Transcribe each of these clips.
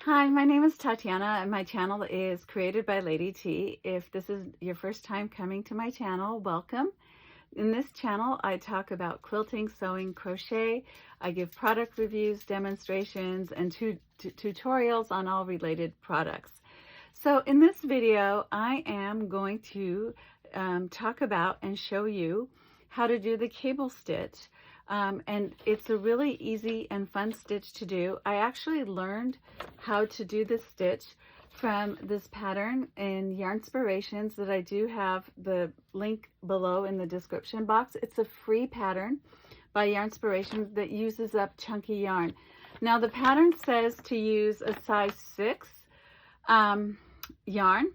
Hi, my name is Tatiana and my channel is Created by Lady T. If this is your first time coming to my channel, welcome. In this channel, I talk about quilting, sewing, crochet. I give product reviews, demonstrations, and tutorials on all related products. So in this video, I am going to talk about and show you how to do the cable stitch. And it's a really easy and fun stitch to do. I actually learned how to do this stitch from this pattern in Yarnspirations that I do have the link below in the description box. It's a free pattern by Yarnspirations that uses up chunky yarn. Now the pattern says to use a size 6 yarn,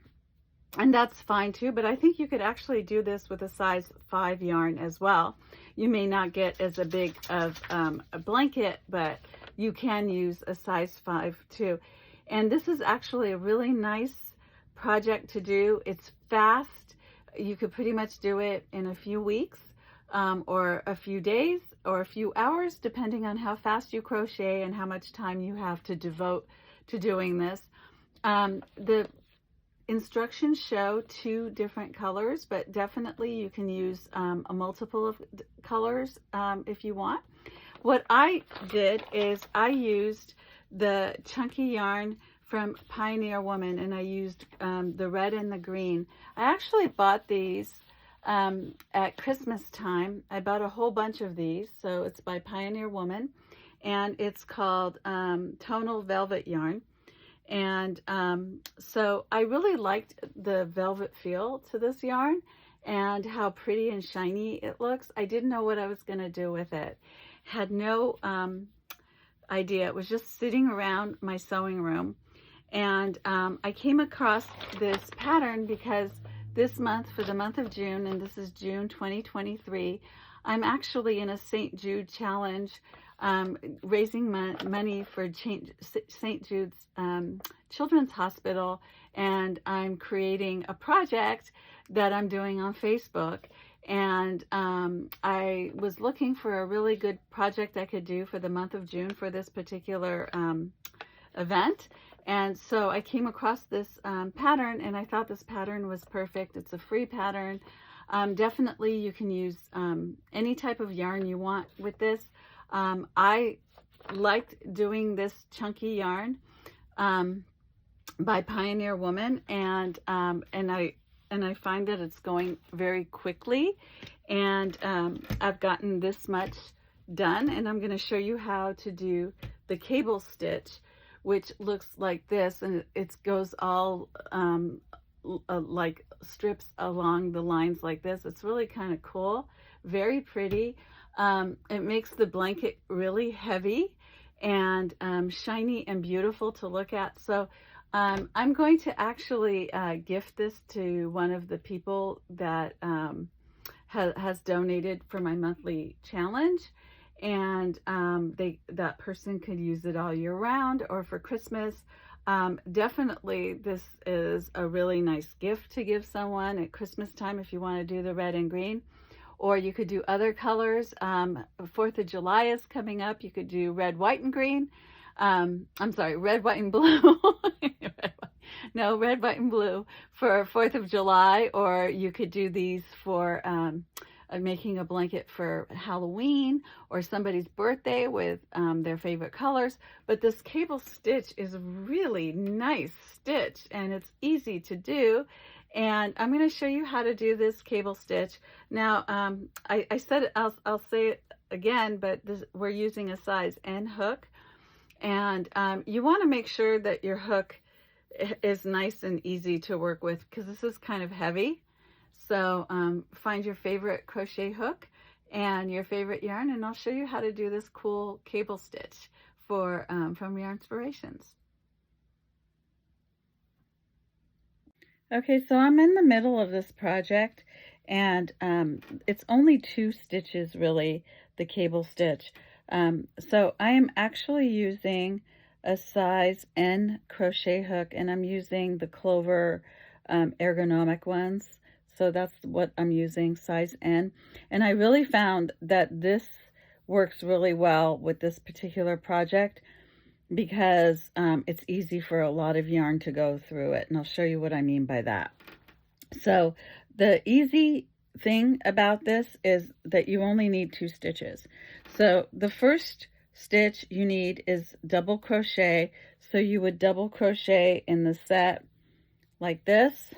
and that's fine too, but I think you could actually do this with a size 5 yarn as well. You may not get as a big of a blanket, but you can use a size 5 too. And this is actually a really nice project to do. It's fast. You could pretty much do it in a few weeks or a few days or a few hours, depending on how fast you crochet and how much time you have to devote to doing this. The instructions show 2 different colors, but definitely you can use a multiple of colors if you want. What I did is I used the chunky yarn from Pioneer Woman, and I used the red and the green. I actually bought these at Christmas time. I bought a whole bunch of these. So it's by Pioneer Woman, and it's called Tonal Velvet Yarn. And so I really liked the velvet feel to this yarn and how pretty and shiny it looks. I didn't know what I was going to do with it. Had no idea. It was just sitting around my sewing room. And I came across this pattern because this month, for the month of June, and this is June 2023, I'm actually in a St. Jude challenge raising money for St. Jude's Children's Hospital, and I'm creating a project that I'm doing on Facebook. And I was looking for a really good project I could do for the month of June for this particular event. And so I came across this pattern, and I thought this pattern was perfect. It's a free pattern. Definitely you can use any type of yarn you want with this. I liked doing this chunky yarn by Pioneer Woman, and I find that it's going very quickly, and I've gotten this much done, and I'm going to show you how to do the cable stitch, which looks like this, and it goes all like strips along the lines like this. It's really kind of cool, very pretty. It makes the blanket really heavy and shiny and beautiful to look at. So I'm going to actually gift this to one of the people that has donated for my monthly challenge, and that person could use it all year round or for Christmas. Definitely this is a really nice gift to give someone at Christmas time if you want to do the red and green. Or you could do other colors. 4th of July is coming up. You could do red, white, and green. I'm sorry, red, white, and blue. No, red, white, and blue for 4th of July. Or you could do these for making a blanket for Halloween or somebody's birthday with their favorite colors. But this cable stitch is a really nice stitch, and it's easy to do. And I'm going to show you how to do this cable stitch. Now, I said it, I'll say it again, but we're using a size N hook. And you want to make sure that your hook is nice and easy to work with, because this is kind of heavy. So find your favorite crochet hook and your favorite yarn, and I'll show you how to do this cool cable stitch for from Yarnspirations. Okay, so I'm in the middle of this project, and it's only 2 stitches really, the cable stitch. So I am actually using a size N crochet hook, and I'm using the Clover ergonomic ones. So that's what I'm using, size N. And I really found that this works really well with this particular project. because it's easy for a lot of yarn to go through it. And I'll show you what I mean by that. So the easy thing about this is that you only need 2 stitches. So the first stitch you need is double crochet. So you would double crochet in the set like this,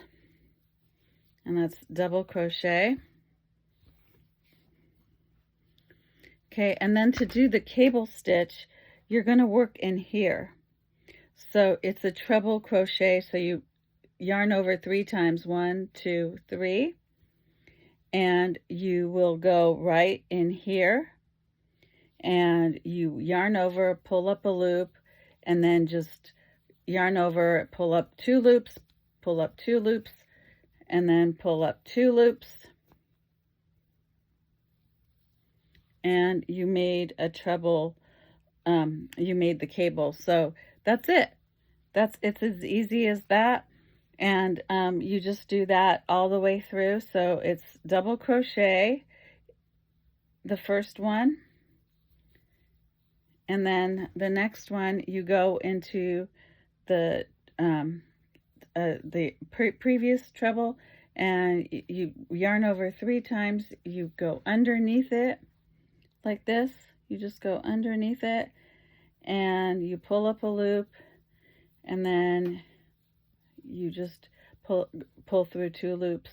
and that's double crochet. Okay, and then to do the cable stitch, you're going to work in here. So it's a treble crochet, so you yarn over 3 times, 1, 2, 3, and you will go right in here, and you yarn over, pull up a loop, and then just yarn over, pull up 2 loops, pull up 2 loops, and then pull up 2 loops, and you made a treble, you made the cable. So that's it. It's as easy as that. And you just do that all the way through. So it's double crochet, the first one, and then the next one you go into the previous treble, and you yarn over 3 times. You go underneath it like this. You just go underneath it, and you pull up a loop, and then you just pull through 2 loops,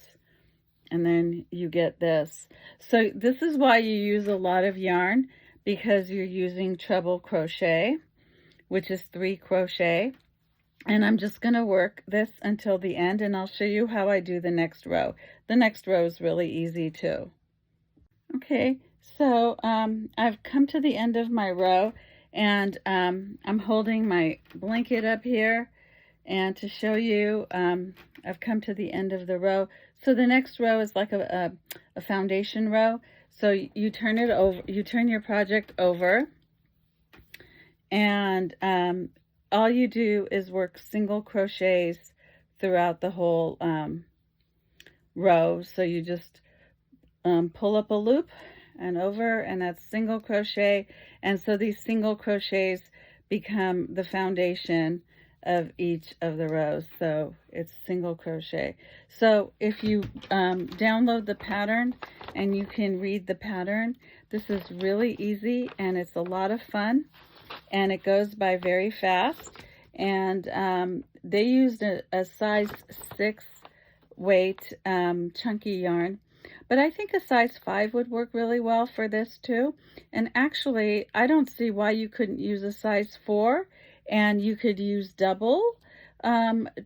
and then you get this. So this is why you use a lot of yarn, because you're using treble crochet, which is 3 crochet. And I'm just going to work this until the end, and I'll show you how I do the next row. The next row is really easy too. Okay, so I've come to the end of my row, and I'm holding my blanket up here, and to show you, I've come to the end of the row. So the next row is like a foundation row. So you turn it over, you turn your project over, and all you do is work single crochets throughout the whole row. So you just pull up a loop and over, and that's single crochet. And so these single crochets become the foundation of each of the rows. So it's single crochet. So if you download the pattern and you can read the pattern, this is really easy, and it's a lot of fun, and it goes by very fast. And they used a size 6 weight chunky yarn, but I think a size 5 would work really well for this too. And actually, I don't see why you couldn't use a size 4, and you could use double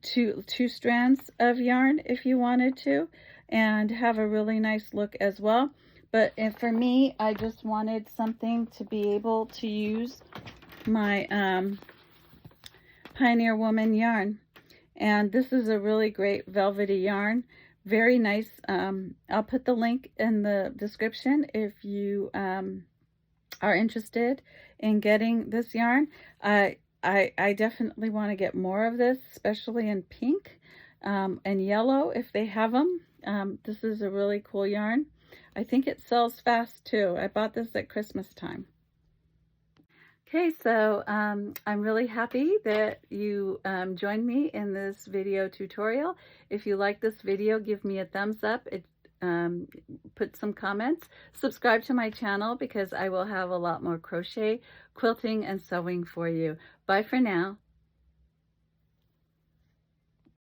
two strands of yarn if you wanted to, and have a really nice look as well. But for me, I just wanted something to be able to use my Pioneer Woman yarn. And this is a really great velvety yarn. Very nice. I'll put the link in the description if you are interested in getting this yarn. I definitely want to get more of this, especially in pink and yellow if they have them. This is a really cool yarn. I think it sells fast too. I bought this at Christmas time. Okay, so I'm really happy that you joined me in this video tutorial. If you like this video, give me a thumbs up. Put some comments. Subscribe to my channel, because I will have a lot more crochet, quilting, and sewing for you. Bye for now.